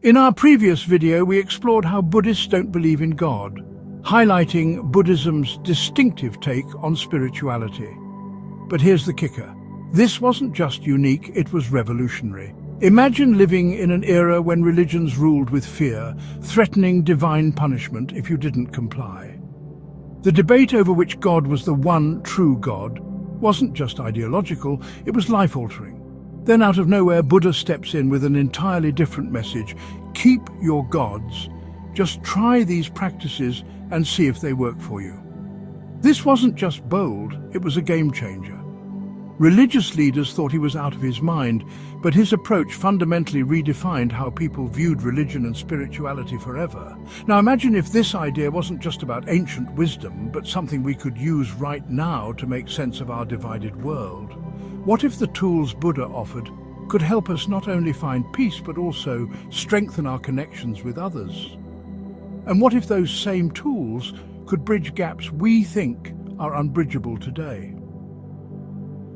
In our previous video, we explored how Buddhists don't believe in God, highlighting Buddhism's distinctive take on spirituality. But here's the kicker. This wasn't just unique, it was revolutionary. Imagine living in an era when religions ruled with fear, threatening divine punishment if you didn't comply. The debate over which God was the one true God wasn't just ideological, it was life-altering. Then out of nowhere, Buddha steps in with an entirely different message. Keep your gods. Just try these practices and see if they work for you. This wasn't just bold, it was a game changer. Religious leaders thought he was out of his mind, but his approach fundamentally redefined how people viewed religion and spirituality forever. Now imagine if this idea wasn't just about ancient wisdom, but something we could use right now to make sense of our divided world. What if the tools Buddha offered could help us not only find peace, but also strengthen our connections with others? And what if those same tools could bridge gaps we think are unbridgeable today?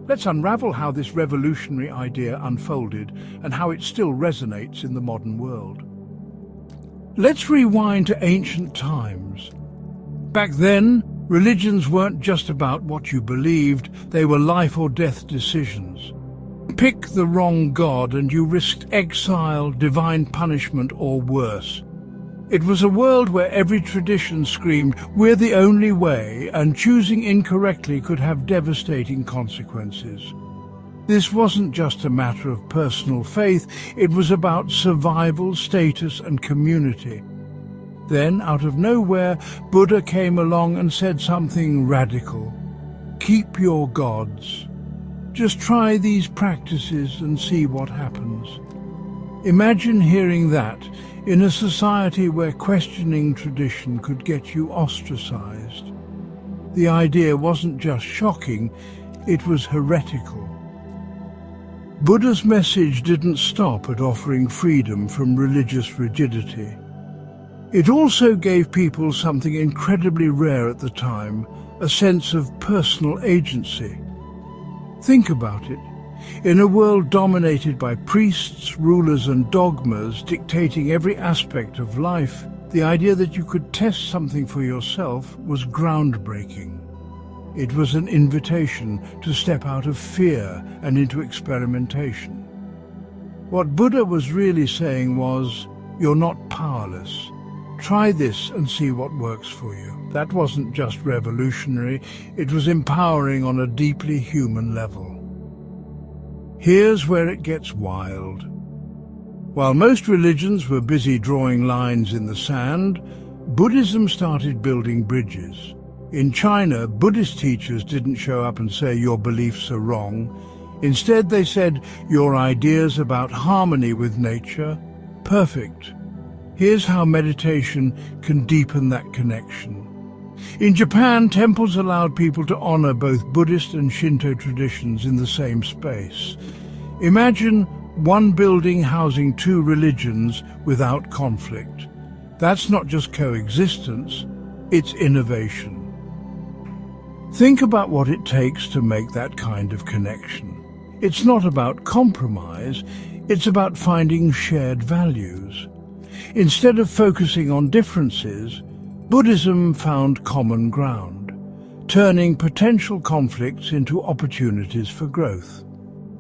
Let's unravel how this revolutionary idea unfolded and how it still resonates in the modern world. Let's rewind to ancient times. Back then, religions weren't just about what you believed, they were life or death decisions. Pick the wrong god and you risked exile, divine punishment, or worse. It was a world where every tradition screamed, "We're the only way," and choosing incorrectly could have devastating consequences. This wasn't just a matter of personal faith, it was about survival, status, and community. Then, out of nowhere, Buddha came along and said something radical. Keep your gods. Just try these practices and see what happens. Imagine hearing that in a society where questioning tradition could get you ostracized. The idea wasn't just shocking, it was heretical. Buddha's message didn't stop at offering freedom from religious rigidity. It also gave people something incredibly rare at the time, a sense of personal agency. Think about it. In a world dominated by priests, rulers, and dogmas dictating every aspect of life, the idea that you could test something for yourself was groundbreaking. It was an invitation to step out of fear and into experimentation. What Buddha was really saying was, "You're not powerless. Try this and see what works for you." That wasn't just revolutionary, it was empowering on a deeply human level. Here's where it gets wild. While most religions were busy drawing lines in the sand, Buddhism started building bridges. In China, Buddhist teachers didn't show up and say, "Your beliefs are wrong." Instead, they said, "Your ideas about harmony with nature, perfect. Here's how meditation can deepen that connection." In Japan, temples allowed people to honor both Buddhist and Shinto traditions in the same space. Imagine one building housing two religions without conflict. That's not just coexistence, it's innovation. Think about what it takes to make that kind of connection. It's not about compromise, it's about finding shared values. Instead of focusing on differences, Buddhism found common ground, turning potential conflicts into opportunities for growth.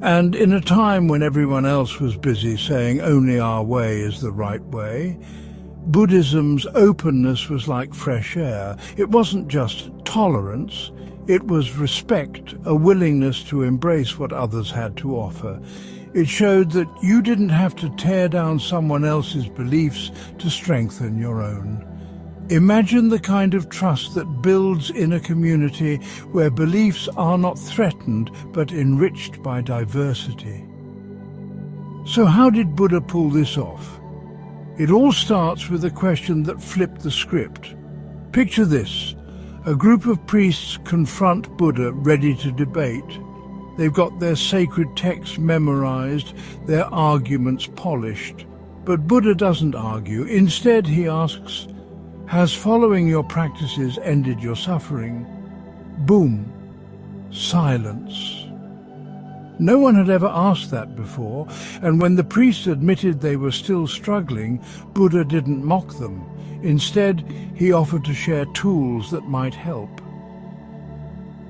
And in a time when everyone else was busy saying only our way is the right way, Buddhism's openness was like fresh air. It wasn't just tolerance, it was respect, a willingness to embrace what others had to offer. It showed that you didn't have to tear down someone else's beliefs to strengthen your own. Imagine the kind of trust that builds in a community where beliefs are not threatened but enriched by diversity. So how did Buddha pull this off? It all starts with a question that flipped the script. Picture this. A group of priests confront Buddha ready to debate. They've got their sacred texts memorized, their arguments polished. But Buddha doesn't argue. Instead, he asks, "Has following your practices ended your suffering?" Boom. Silence. No one had ever asked that before, and when the priests admitted they were still struggling, Buddha didn't mock them. Instead, he offered to share tools that might help.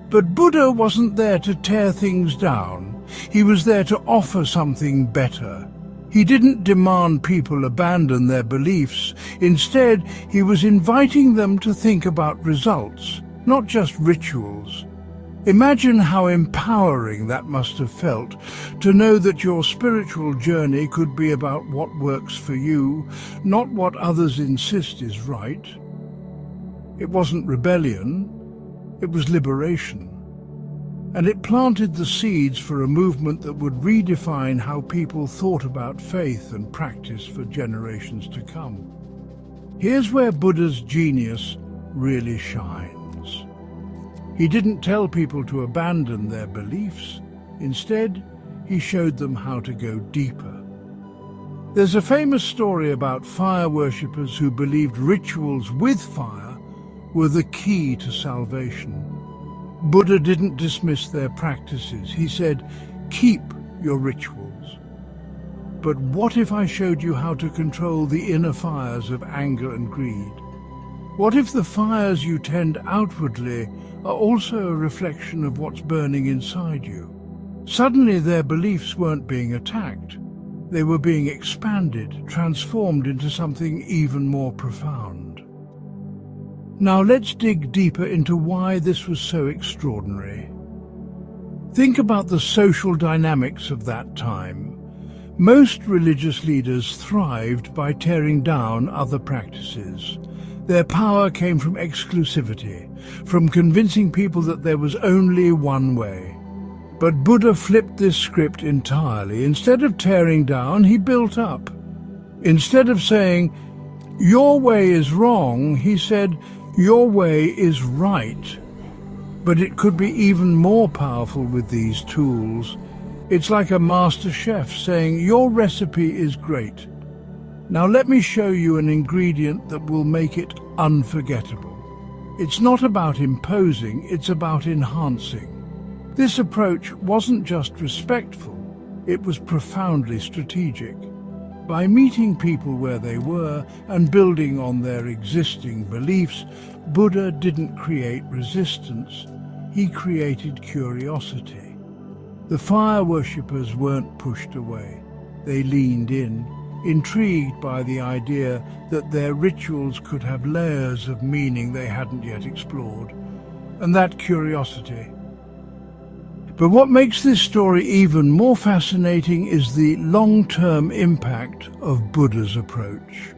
But Buddha wasn't there to tear things down. He was there to offer something better. He didn't demand people abandon their beliefs. Instead, he was inviting them to think about results, not just rituals. Imagine how empowering that must have felt, to know that your spiritual journey could be about what works for you, not what others insist is right. It wasn't rebellion, it was liberation. And it planted the seeds for a movement that would redefine how people thought about faith and practice for generations to come. Here's where Buddha's genius really shines. He didn't tell people to abandon their beliefs. Instead, he showed them how to go deeper. There's a famous story about fire worshippers who believed rituals with fire were the key to salvation. Buddha didn't dismiss their practices. He said, keep your rituals. But what if I showed you how to control the inner fires of anger and greed? What if the fires you tend outwardly are also a reflection of what's burning inside you? Suddenly their beliefs weren't being attacked. They were being expanded, transformed into something even more profound. Now let's dig deeper into why this was so extraordinary. Think about the social dynamics of that time. Most religious leaders thrived by tearing down other practices. Their power came from exclusivity, from convincing people that there was only one way. But Buddha flipped this script entirely. Instead of tearing down, he built up. Instead of saying, your way is wrong, he said, your way is right. But it could be even more powerful with these tools. It's like a master chef saying, your recipe is great. Now let me show you an ingredient that will make it unforgettable. It's not about imposing, it's about enhancing. This approach wasn't just respectful, it was profoundly strategic. By meeting people where they were and building on their existing beliefs, Buddha didn't create resistance, he created curiosity. The fire worshippers weren't pushed away, they leaned in, intrigued by the idea that their rituals could have layers of meaning they hadn't yet explored, and that curiosity. But what makes this story even more fascinating is the long-term impact of Buddha's approach.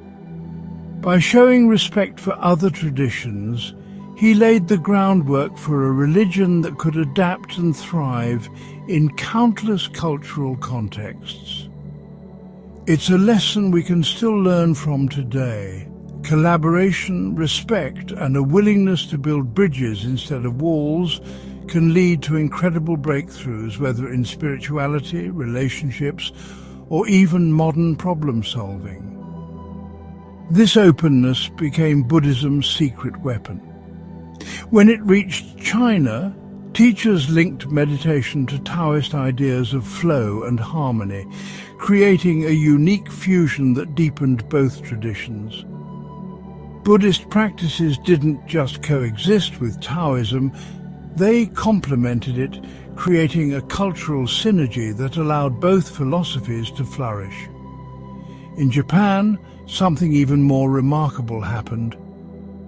By showing respect for other traditions, he laid the groundwork for a religion that could adapt and thrive in countless cultural contexts. It's a lesson we can still learn from today. Collaboration, respect, and a willingness to build bridges instead of walls can lead to incredible breakthroughs, whether in spirituality, relationships, or even modern problem-solving. This openness became Buddhism's secret weapon. When it reached China, teachers linked meditation to Taoist ideas of flow and harmony, creating a unique fusion that deepened both traditions. Buddhist practices didn't just coexist with Taoism, they complemented it, creating a cultural synergy that allowed both philosophies to flourish. In Japan, something even more remarkable happened.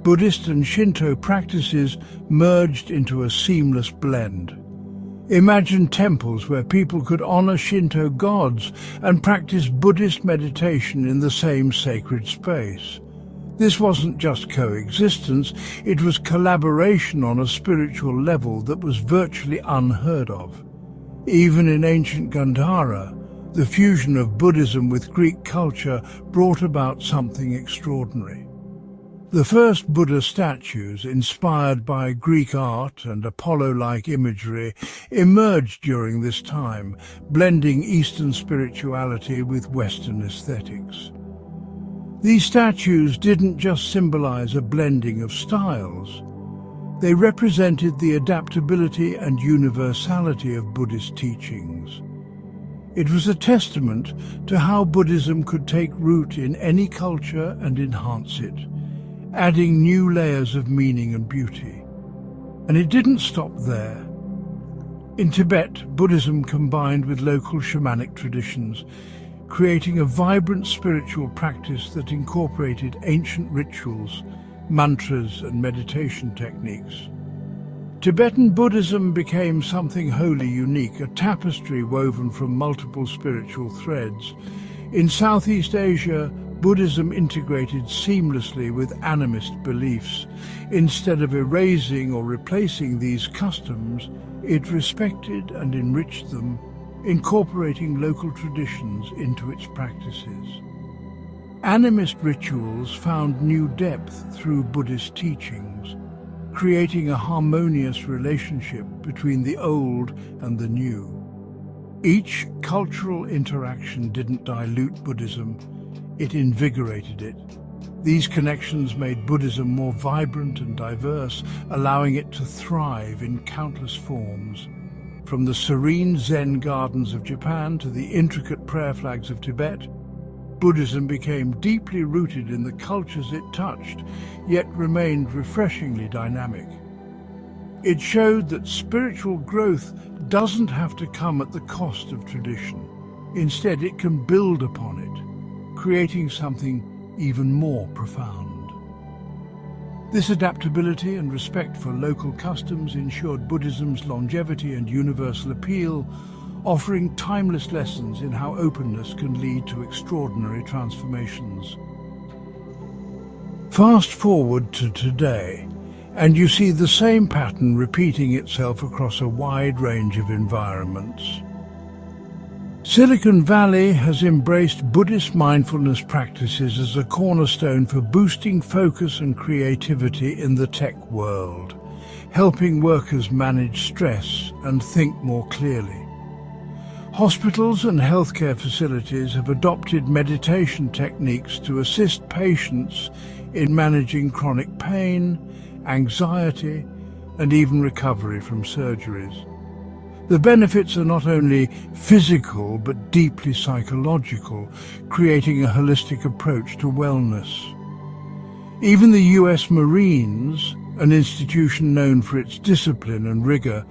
Buddhist and Shinto practices merged into a seamless blend. Imagine temples where people could honor Shinto gods and practice Buddhist meditation in the same sacred space. This wasn't just coexistence, it was collaboration on a spiritual level that was virtually unheard of. Even in ancient Gandhara, the fusion of Buddhism with Greek culture brought about something extraordinary. The first Buddha statues, inspired by Greek art and Apollo-like imagery, emerged during this time, blending Eastern spirituality with Western aesthetics. These statues didn't just symbolize a blending of styles. They represented the adaptability and universality of Buddhist teachings. It was a testament to how Buddhism could take root in any culture and enhance it, adding new layers of meaning and beauty. And it didn't stop there. In Tibet, Buddhism combined with local shamanic traditions, creating a vibrant spiritual practice that incorporated ancient rituals, mantras, and meditation techniques. Tibetan Buddhism became something wholly unique, a tapestry woven from multiple spiritual threads. In Southeast Asia, Buddhism integrated seamlessly with animist beliefs. Instead of erasing or replacing these customs, it respected and enriched them, incorporating local traditions into its practices. Animist rituals found new depth through Buddhist teachings, creating a harmonious relationship between the old and the new. Each cultural interaction didn't dilute Buddhism, it invigorated it. These connections made Buddhism more vibrant and diverse, allowing it to thrive in countless forms. From the serene Zen gardens of Japan to the intricate prayer flags of Tibet, Buddhism became deeply rooted in the cultures it touched, yet remained refreshingly dynamic. It showed that spiritual growth doesn't have to come at the cost of tradition. Instead, it can build upon it, creating something even more profound. This adaptability and respect for local customs ensured Buddhism's longevity and universal appeal, offering timeless lessons in how openness can lead to extraordinary transformations. Fast forward to today, and you see the same pattern repeating itself across a wide range of environments. Silicon Valley has embraced Buddhist mindfulness practices as a cornerstone for boosting focus and creativity in the tech world, helping workers manage stress and think more clearly. Hospitals and healthcare facilities have adopted meditation techniques to assist patients in managing chronic pain, anxiety, and even recovery from surgeries. The benefits are not only physical but deeply psychological, creating a holistic approach to wellness. Even the US Marines, an institution known for its discipline and rigor,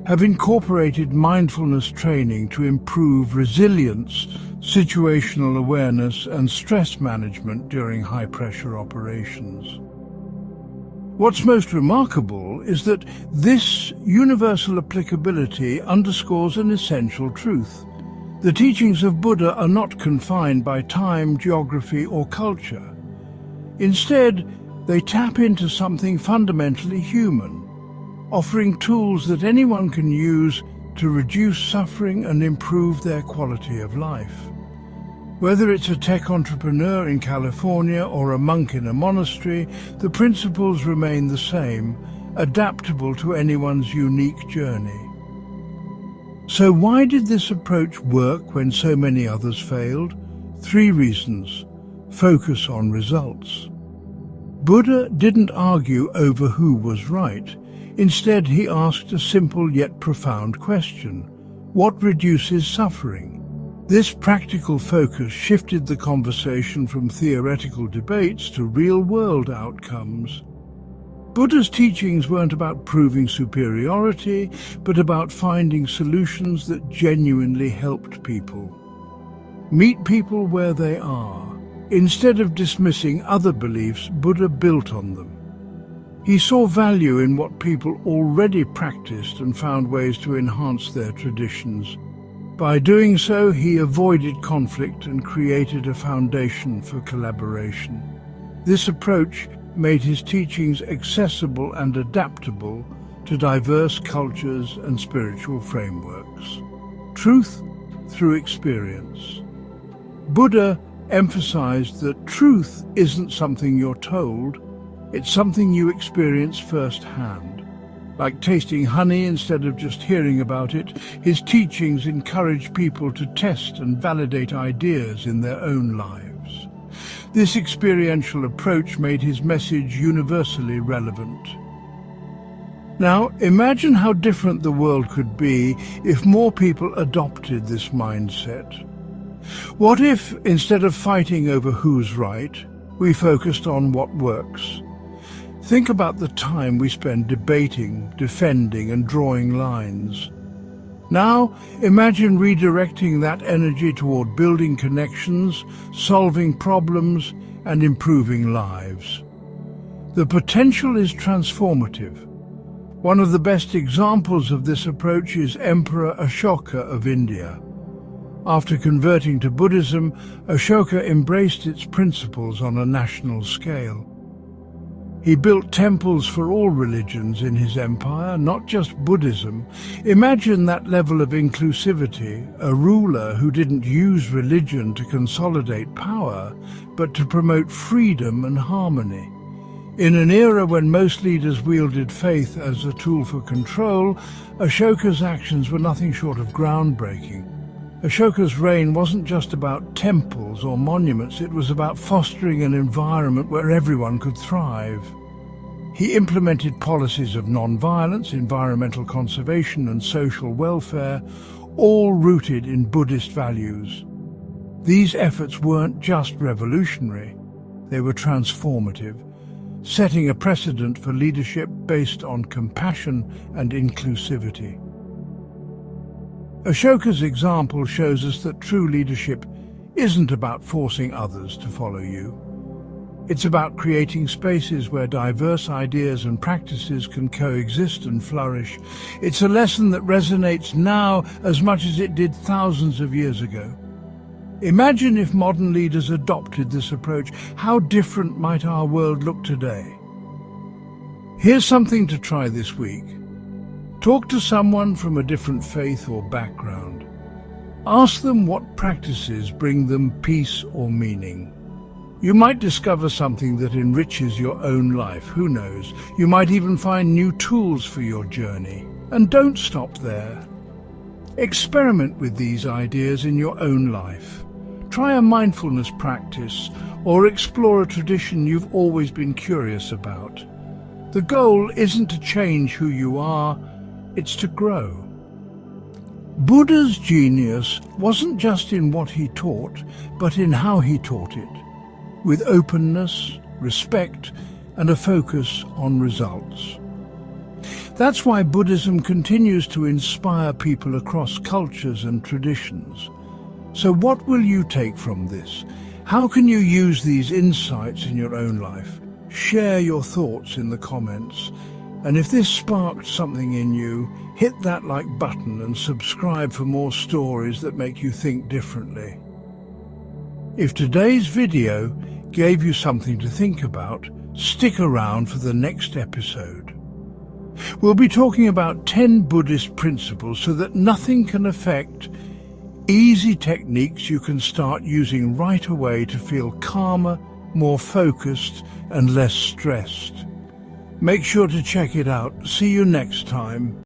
have incorporated mindfulness training to improve resilience, situational awareness, and stress management during high-pressure operations. What's most remarkable is that this universal applicability underscores an essential truth. The teachings of Buddha are not confined by time, geography, or culture. Instead, they tap into something fundamentally human, offering tools that anyone can use to reduce suffering and improve their quality of life. Whether it's a tech entrepreneur in California or a monk in a monastery, the principles remain the same, adaptable to anyone's unique journey. So why did this approach work when so many others failed? 3 reasons. Focus on results. Buddha didn't argue over who was right. Instead, he asked a simple yet profound question: what reduces suffering? This practical focus shifted the conversation from theoretical debates to real-world outcomes. Buddha's teachings weren't about proving superiority, but about finding solutions that genuinely helped people. Meet people where they are. Instead of dismissing other beliefs, Buddha built on them. He saw value in what people already practiced and found ways to enhance their traditions. By doing so, he avoided conflict and created a foundation for collaboration. This approach made his teachings accessible and adaptable to diverse cultures and spiritual frameworks. Truth through experience. Buddha emphasized that truth isn't something you're told, it's something you experience firsthand. Like tasting honey instead of just hearing about it, his teachings encourage people to test and validate ideas in their own lives. This experiential approach made his message universally relevant. Now, imagine how different the world could be if more people adopted this mindset. What if, instead of fighting over who's right, we focused on what works? Think about the time we spend debating, defending, and drawing lines. Now, imagine redirecting that energy toward building connections, solving problems, and improving lives. The potential is transformative. One of the best examples of this approach is Emperor Ashoka of India. After converting to Buddhism, Ashoka embraced its principles on a national scale. He built temples for all religions in his empire, not just Buddhism. Imagine that level of inclusivity, a ruler who didn't use religion to consolidate power, but to promote freedom and harmony. In an era when most leaders wielded faith as a tool for control, Ashoka's actions were nothing short of groundbreaking. Ashoka's reign wasn't just about temples or monuments, it was about fostering an environment where everyone could thrive. He implemented policies of non-violence, environmental conservation, and social welfare, all rooted in Buddhist values. These efforts weren't just revolutionary, they were transformative, setting a precedent for leadership based on compassion and inclusivity. Ashoka's example shows us that true leadership isn't about forcing others to follow you. It's about creating spaces where diverse ideas and practices can coexist and flourish. It's a lesson that resonates now as much as it did thousands of years ago. Imagine if modern leaders adopted this approach. How different might our world look today? Here's something to try this week. Talk to someone from a different faith or background. Ask them what practices bring them peace or meaning. You might discover something that enriches your own life, who knows? You might even find new tools for your journey. And don't stop there. Experiment with these ideas in your own life. Try a mindfulness practice or explore a tradition you've always been curious about. The goal isn't to change who you are, it's to grow. Buddha's genius wasn't just in what he taught, but in how he taught it, with openness, respect, and a focus on results. That's why Buddhism continues to inspire people across cultures and traditions. So what will you take from this? How can you use these insights in your own life? Share your thoughts in the comments. And if this sparked something in you, hit that like button and subscribe for more stories that make you think differently. If today's video gave you something to think about, stick around for the next episode. We'll be talking about 10 Buddhist principles so that nothing can affect easy techniques you can start using right away to feel calmer, more focused, and less stressed. Make sure to check it out. See you next time.